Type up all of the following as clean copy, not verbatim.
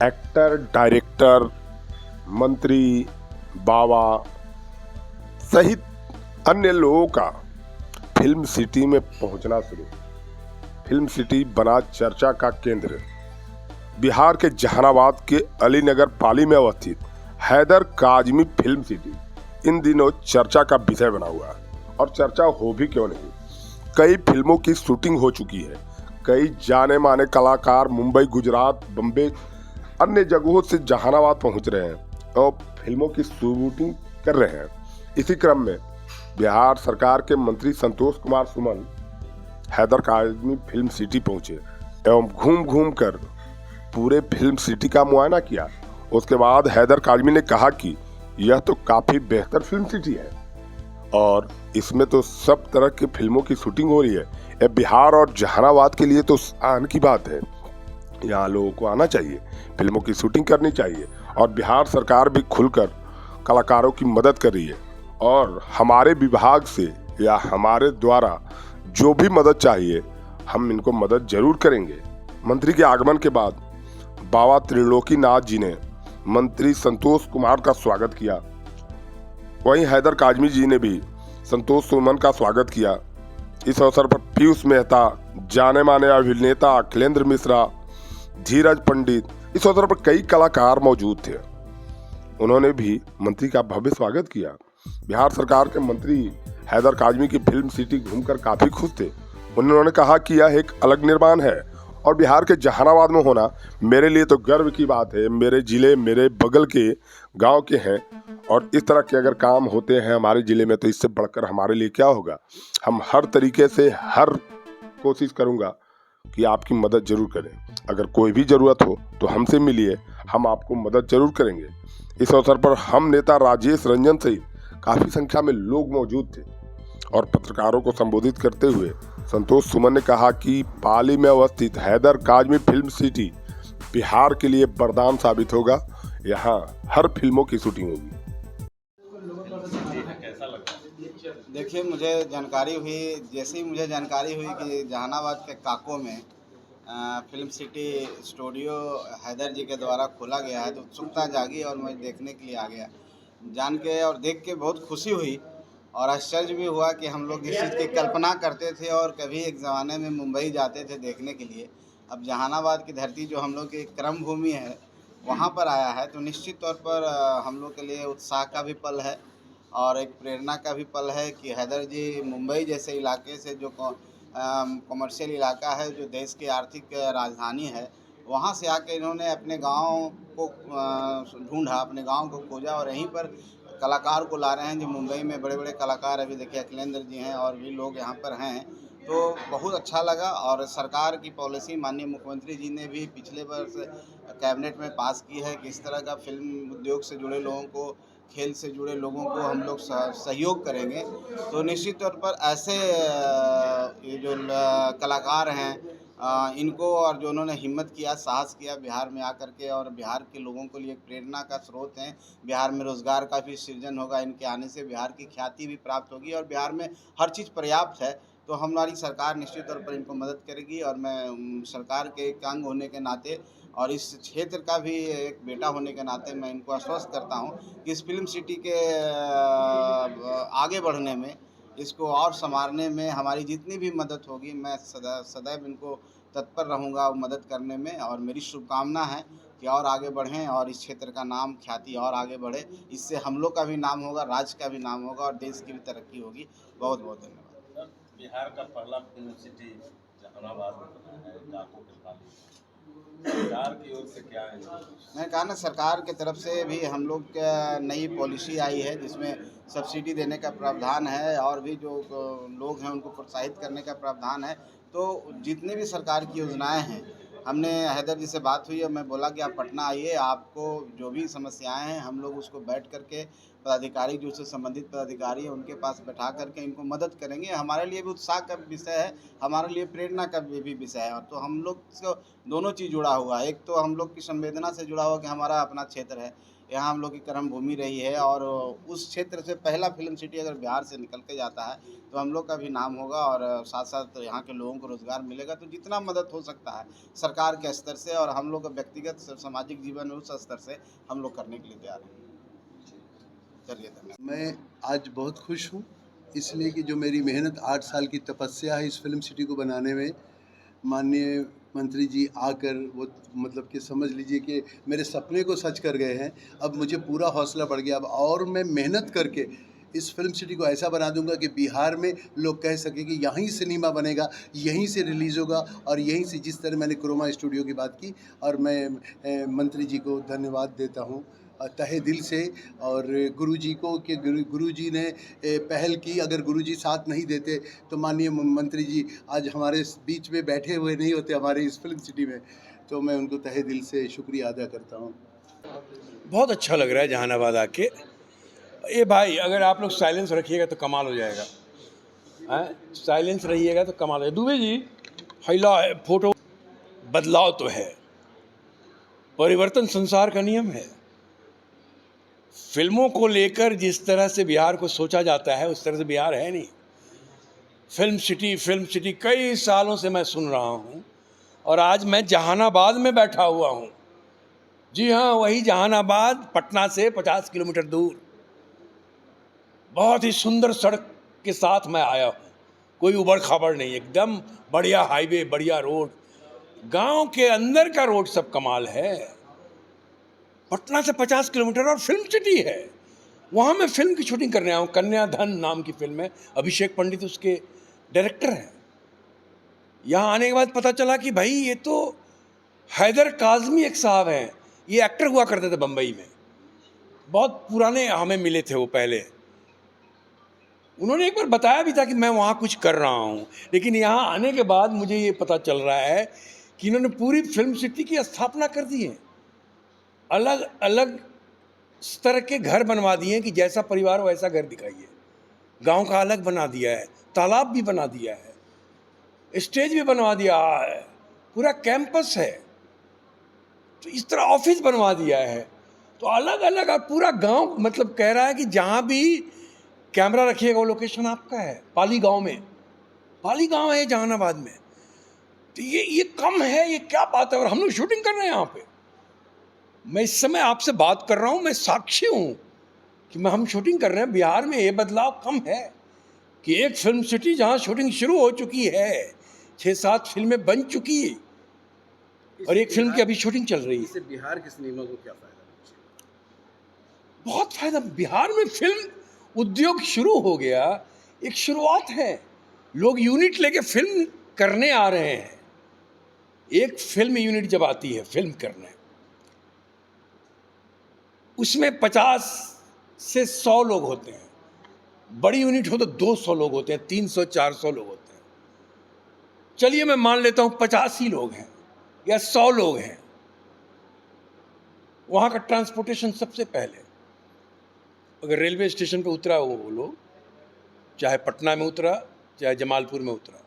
Actor, director, मंत्री, बाबा सहित अन्य लोगों का फिल्म सिटी में पहुंचना शुरू। फिल्म सिटी बना चर्चा का केंद्र। बिहार के जहानाबाद के अलीनगर पाली में अवस्थित Haider Kazmi film city in दिनों चर्चा का विषय बना हुआ है। और चर्चा हो भी क्यों नहीं, कई फिल्मों की शूटिंग हो चुकी है। कई जाने माने कलाकार मुंबई, गुजरात, बम्बे अन्य जगहों से जहानाबाद पहुंच रहे हैं और फिल्मों की शूटिंग कर रहे हैं। इसी क्रम में बिहार सरकार के मंत्री संतोष कुमार सुमन हैदर काजमी फिल्म सिटी पहुंचे एवं घूम घूम कर पूरे फिल्म सिटी का मुआयना किया। उसके बाद हैदर काजमी ने कहा कि यह तो काफी बेहतर फिल्म सिटी है और इसमें तो सब तरह की फिल्मों की शूटिंग हो रही है। यह बिहार और जहानाबाद के लिए तो आन की बात है। यहाँ लोगों को आना चाहिए, फिल्मों की शूटिंग करनी चाहिए और बिहार सरकार भी खुलकर कलाकारों की मदद कर रही है और हमारे विभाग से या हमारे द्वारा जो भी मदद चाहिए हम इनको मदद जरूर करेंगे। मंत्री के आगमन के बाद बाबा त्रिलोकी नाथ जी ने मंत्री संतोष कुमार का स्वागत किया। वहीं हैदर काजमी जी ने भी संतोष सुमन का स्वागत किया। इस अवसर पर पीयूष मेहता, जाने माने अभिनेता अखिलेंद्र मिश्रा, धीरज पंडित, इस अवसर पर कई कलाकार मौजूद थे। उन्होंने भी मंत्री का भव्य स्वागत किया। बिहार सरकार के मंत्री हैदर काजमी की फिल्म सिटी घूमकर काफी खुश थे। उन्होंने कहा कि यह एक अलग निर्माण है और बिहार के जहानाबाद में होना मेरे लिए तो गर्व की बात है। मेरे जिले मेरे बगल के गांव के हैं और इस तरह के अगर काम होते हैं हमारे जिले में तो इससे बढ़कर हमारे लिए क्या होगा। हम हर तरीके से हर कोशिश करूंगा कि आपकी मदद जरूर करें। अगर कोई भी जरूरत हो तो हमसे मिलिए, हम आपको मदद जरूर करेंगे। इस अवसर पर हम नेता राजेश रंजन सहित काफी संख्या में लोग मौजूद थे और पत्रकारों को संबोधित करते हुए संतोष सुमन ने कहा कि पाली में अवस्थित हैदर काजमी फिल्म सिटी बिहार के लिए वरदान साबित होगा। यहाँ हर फिल्मों की शूटिंग होगी। देखिए, मुझे जानकारी हुई, जैसे ही मुझे जानकारी हुई कि जहानाबाद के काको में फिल्म सिटी स्टूडियो हैदर जी के द्वारा खोला गया है तो उत्सुकता जागी और मैं देखने के लिए आ गया। जान के और देख के बहुत खुशी हुई और आश्चर्य भी हुआ कि हम लोग इस चीज़ की कल्पना करते थे और कभी एक ज़माने में मुंबई जाते थे देखने के लिए। अब जहानाबाद की धरती जो हम लोग की कर्म भूमि है वहाँ पर आया है तो निश्चित तौर पर हम लोग के लिए उत्साह का भी पल है और एक प्रेरणा का भी पल है कि हैदर जी मुंबई जैसे इलाके से जो कमर्शियल इलाका है, जो देश की आर्थिक राजधानी है, वहाँ से आके इन्होंने अपने गांव को ढूंढा, अपने गांव को खोजा और यहीं पर कलाकार को ला रहे हैं। जो मुंबई में बड़े बड़े कलाकार अभी देखिए अखिलेंद्र जी हैं और भी लोग यहाँ पर हैं, तो बहुत अच्छा लगा। और सरकार की पॉलिसी माननीय मुख्यमंत्री जी ने भी पिछले वर्ष कैबिनेट में पास की है कि इस तरह का फिल्म उद्योग से जुड़े लोगों को, खेल से जुड़े लोगों को हम लोग सहयोग करेंगे। तो निश्चित तौर पर ऐसे ये जो कलाकार हैं इनको और जो उन्होंने हिम्मत किया, साहस किया बिहार में आकर के और बिहार के लोगों के लिए एक प्रेरणा का स्रोत हैं। बिहार में रोज़गार का भी सृजन होगा, इनके आने से बिहार की ख्याति भी प्राप्त होगी और बिहार में हर चीज़ पर्याप्त है। तो हमारी सरकार निश्चित तौर पर इनको मदद करेगी और मैं सरकार के एक अंग होने के नाते और इस क्षेत्र का भी एक बेटा होने के नाते मैं इनको आश्वस्त करता हूं कि इस फिल्म सिटी के आगे बढ़ने में, इसको और संवारने में हमारी जितनी भी मदद होगी मैं सदैव इनको तत्पर रहूँगा मदद करने में। और मेरी शुभकामना है कि और आगे बढ़ें और इस क्षेत्र का नाम, ख्याति और आगे बढ़े। इससे हम लोग का भी नाम होगा, राज्य का भी नाम होगा और देश की भी तरक्की होगी। बहुत बहुत धन्यवाद। बिहार का पहला फिल्म सिटी जहानाबाद में बना है, काको के पाली। सरकार की ओर से क्या है? मैंने कहा ना, सरकार की तरफ से भी हम लोग का नई पॉलिसी आई है जिसमें सब्सिडी देने का प्रावधान है और भी जो लोग हैं उनको प्रोत्साहित करने का प्रावधान है। तो जितनी भी सरकार की योजनाएं हैं, हमने हैदर जी से बात हुई और मैं बोला कि आप पटना आइए, आपको जो भी समस्याएं हैं हम लोग उसको बैठ करके पदाधिकारी जो उससे संबंधित पदाधिकारी है उनके पास बैठा करके इनको मदद करेंगे। हमारे लिए भी उत्साह का विषय है, हमारे लिए प्रेरणा का भी विषय है। और तो हम लोग से दोनों चीज़ जुड़ा हुआ है। एक तो हम लोग की संवेदना से जुड़ा हुआ कि हमारा अपना क्षेत्र है, यहाँ हम लोग की कर्म भूमि रही है, और उस क्षेत्र से पहला फिल्म सिटी अगर बिहार से निकल के जाता है तो हम लोग का भी नाम होगा, और साथ साथ यहाँ के लोगों को रोज़गार मिलेगा। तो जितना मदद हो सकता है सरकार के स्तर से और हम लोग का व्यक्तिगत सामाजिक जीवन में उस स्तर से हम लोग करने के लिए तैयार हैं। चलिए, धन्यवाद। मैं आज बहुत खुश हूँ, इसलिए कि जो मेरी मेहनत 8 साल की तपस्या है इस फिल्म सिटी को बनाने में, माननीय मंत्री जी आकर वो मतलब कि समझ लीजिए कि मेरे सपने को सच कर गए हैं। अब मुझे पूरा हौसला बढ़ गया अब, और मैं मेहनत करके इस फिल्म सिटी को ऐसा बना दूंगा कि बिहार में लोग कह सकें कि यहीं सिनेमा बनेगा, यहीं से रिलीज़ होगा, और यहीं से, जिस तरह मैंने क्रोमा स्टूडियो की बात की। और मैं मंत्री जी को धन्यवाद देता हूँ तहे दिल से, और गुरुजी को कि गुरुजी ने पहल की। अगर गुरुजी साथ नहीं देते तो माननीय मंत्री जी आज हमारे बीच में बैठे हुए नहीं होते हमारे इस फिल्म सिटी में। तो मैं उनको तहे दिल से शुक्रिया अदा करता हूँ। बहुत अच्छा लग रहा है जहानाबाद आके। ये भाई अगर आप लोग साइलेंस रखिएगा तो कमाल हो जाएगा, साइलेंस रहिएगा तो कमाल हो जाएगा। दुबे जी हैला फोटो, बदलाव तो है, परिवर्तन संसार का नियम है। फिल्मों को लेकर जिस तरह से बिहार को सोचा जाता है उस तरह से बिहार है नहीं। फिल्म सिटी कई सालों से मैं सुन रहा हूँ, और आज मैं जहानाबाद में बैठा हुआ हूँ। जी हाँ, वही जहानाबाद, पटना से 50 किलोमीटर दूर। बहुत ही सुंदर सड़क के साथ मैं आया हूँ, कोई उबड़ खाबड़ नहीं, एकदम बढ़िया हाईवे, बढ़िया रोड, गांव के अंदर का रोड सब कमाल है। पटना से 50 किलोमीटर और फिल्म सिटी है, वहाँ मैं फिल्म की शूटिंग करने आया हूँ। कन्याधन नाम की फिल्म है, अभिषेक पंडित उसके डायरेक्टर हैं। यहाँ आने के बाद पता चला कि भाई ये तो हैदर काज़मी एक साहब हैं, ये एक्टर हुआ करते थे बम्बई में, बहुत पुराने हमें मिले थे वो पहले। उन्होंने एक बार बताया भी था कि मैं वहाँ कुछ कर रहा हूँ, लेकिन यहाँ आने के बाद मुझे ये पता चल रहा है कि इन्होंने पूरी फिल्म सिटी की स्थापना कर दी है। अलग अलग स्तर के घर बनवा दिए हैं कि जैसा परिवार वैसा घर दिखाइए। गांव का अलग बना दिया है, तालाब भी बना दिया है, स्टेज भी बनवा दिया है, पूरा कैंपस है, तो इस तरह ऑफिस बनवा दिया है। तो अलग अलग, और पूरा गांव मतलब कह रहा है कि जहाँ भी कैमरा रखिएगा वो लोकेशन आपका है। पाली गांव है जहानाबाद में। तो ये कम है, ये क्या बात है। और हम लोग शूटिंग कर रहे हैं यहाँ पे। मैं इस समय आपसे बात कर रहा हूँ, मैं साक्षी हूँ कि हम शूटिंग कर रहे हैं। बिहार में ये बदलाव कम है कि एक फिल्म सिटी जहाँ शूटिंग शुरू हो चुकी है, 6-7 फिल्में बन चुकी है, और एक फिल्म की अभी शूटिंग चल रही है। इससे बिहार के सिनेमा को क्या फायदा? बहुत फायदा। बिहार में फिल्म उद्योग शुरू हो गया, एक शुरुआत है। लोग यूनिट लेके फिल्म करने आ रहे हैं। एक फिल्म यूनिट जब आती है फिल्म करने, उसमें 50 से 100 लोग होते हैं। बड़ी यूनिट हो तो 200 लोग होते हैं, 300-400 लोग होते हैं। चलिए मैं मान लेता हूँ 50 ही लोग हैं या 100 लोग हैं। वहाँ का ट्रांसपोर्टेशन सबसे पहले, अगर रेलवे स्टेशन पे उतरा वो लोग, चाहे पटना में उतरा, चाहे जमालपुर में उतरा,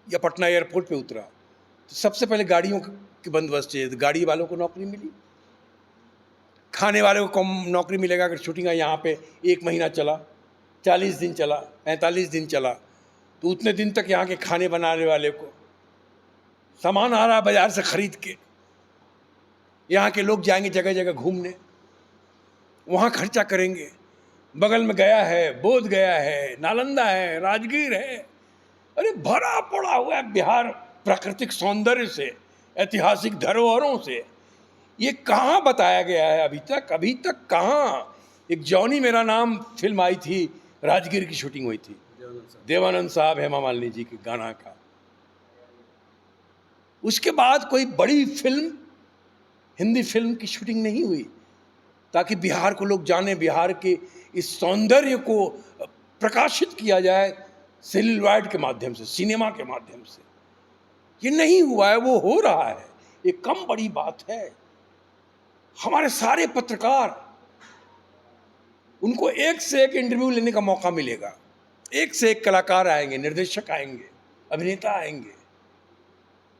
या पटना एयरपोर्ट पे उतरा, तो सबसे पहले गाड़ियों के बंदोबस्त चाहिए। तो गाड़ी वालों को नौकरी मिली, खाने वाले को कम नौकरी मिलेगा। अगर शूटिंग यहाँ पे 1 महीना चला, 40 दिन चला, 45 दिन चला, तो उतने दिन तक यहाँ के खाने बनाने वाले को सामान आ रहा है बाजार से खरीद के, यहाँ के लोग जाएंगे जगह जगह घूमने, वहाँ खर्चा करेंगे। बगल में गया है, बोध गया है, नालंदा है, राजगीर है, अरे भरा पड़ा हुआ है बिहार प्राकृतिक सौंदर्य से, ऐतिहासिक धरोहरों से। ये कहाँ बताया गया है अभी तक कहाँ। एक जॉनी मेरा नाम फिल्म आई थी, राजगीर की शूटिंग हुई थी, देवानंद साहब, हेमा मालिनी जी के गाना का। उसके बाद कोई बड़ी फिल्म, हिंदी फिल्म की शूटिंग नहीं हुई ताकि बिहार को लोग जाने, बिहार के इस सौंदर्य को प्रकाशित किया जाए सेल्यूलॉइड के माध्यम से, सिनेमा के माध्यम से। ये नहीं हुआ है, वो हो रहा है। ये कम बड़ी बात है। हमारे सारे पत्रकार उनको एक से एक इंटरव्यू लेने का मौका मिलेगा, एक से एक कलाकार आएंगे, निर्देशक आएंगे, अभिनेता आएंगे,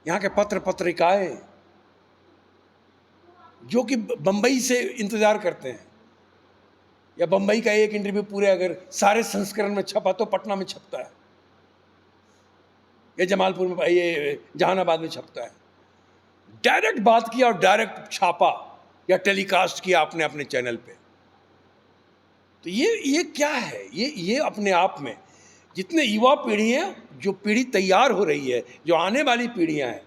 यहाँ के पत्र पत्रिकाएं जो कि बम्बई से इंतज़ार करते हैं, या बम्बई का एक इंटरव्यू पूरे अगर सारे संस्करण में छपा तो पटना में छपता है, या जमालपुर में, ये जहानाबाद में छपता है। डायरेक्ट बात किया और डायरेक्ट छापा या टेलीकास्ट किया आपने अपने चैनल पे। तो ये क्या है? ये अपने आप में जितने युवा पीढ़ी हैं, जो पीढ़ी तैयार हो रही है, जो आने वाली पीढ़ियां हैं,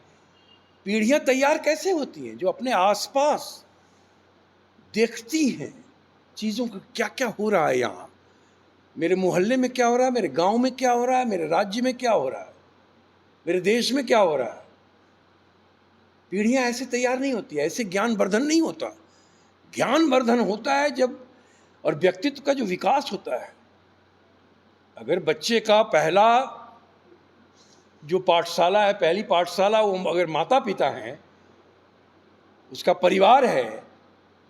पीढ़ियां तैयार कैसे होती हैं? जो अपने आसपास देखती हैं चीज़ों को, क्या क्या हो रहा है यहाँ, मेरे मोहल्ले में क्या हो रहा है, मेरे गांव में क्या हो रहा है, मेरे राज्य में क्या हो रहा है, मेरे देश में क्या हो रहा है। पीढ़ियां ऐसे तैयार नहीं होती है, ऐसे ज्ञानवर्धन नहीं होता। ज्ञानवर्धन होता है जब, और व्यक्तित्व का जो विकास होता है, अगर बच्चे का पहला जो पाठशाला है, पहली पाठशाला, वो अगर माता पिता हैं, उसका परिवार है,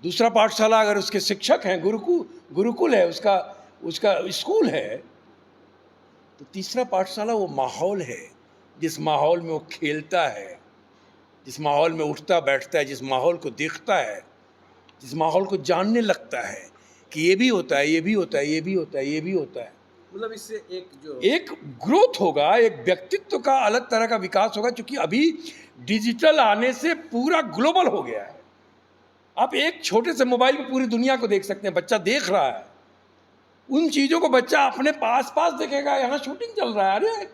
दूसरा पाठशाला अगर उसके शिक्षक हैं, गुरुकुल है, उसका स्कूल है, तो तीसरा पाठशाला वो माहौल है, जिस माहौल में वो खेलता है, जिस माहौल में उठता बैठता है, जिस माहौल को देखता है, जिस माहौल को जानने लगता है कि ये भी होता है, ये भी होता है, ये भी होता है, ये भी होता है। मतलब इससे एक ग्रोथ होगा, एक व्यक्तित्व का अलग तरह का विकास होगा, क्योंकि अभी डिजिटल आने से पूरा ग्लोबल हो गया है। आप एक छोटे से मोबाइल में पूरी दुनिया को देख सकते हैं, बच्चा देख रहा है उन चीज़ों को, बच्चा अपने पास देखेगा, यहाँ शूटिंग चल रहा है, अरे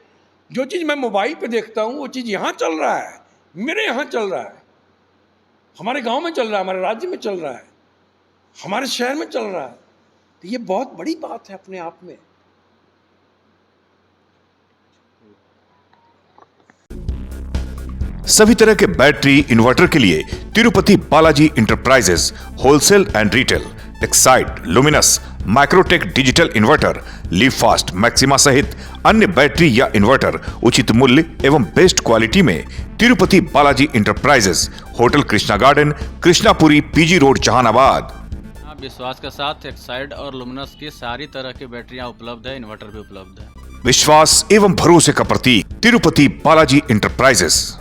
जो चीज़ मैं मोबाइल पे देखता हूँ वो चीज़ यहाँ चल रहा है, मेरे यहाँ चल रहा है, हमारे गांव में चल रहा है, हमारे राज्य में चल रहा है, हमारे शहर में चल रहा है। तो ये बहुत बड़ी बात है अपने आप में। सभी तरह के बैटरी इन्वर्टर के लिए Tirupati Balaji enterprises wholesale and retail, Exide, luminous, Microtek digital inverter, leave fast, maxima सहित अन्य बैटरी या इन्वर्टर उचित मूल्य एवं बेस्ट क्वालिटी में Tirupati Balaji enterprises, hotel Krishna garden, Krishnapuri, PG road, Jehanabad. विश्वास के साथ एक्साइड और लुमिनस की सारी तरह की बैटरियां उपलब्ध है, इन्वर्टर भी उपलब्ध है। विश्वास एवं भरोसे का प्रतीक तिरुपति बालाजी इंटरप्राइजेस।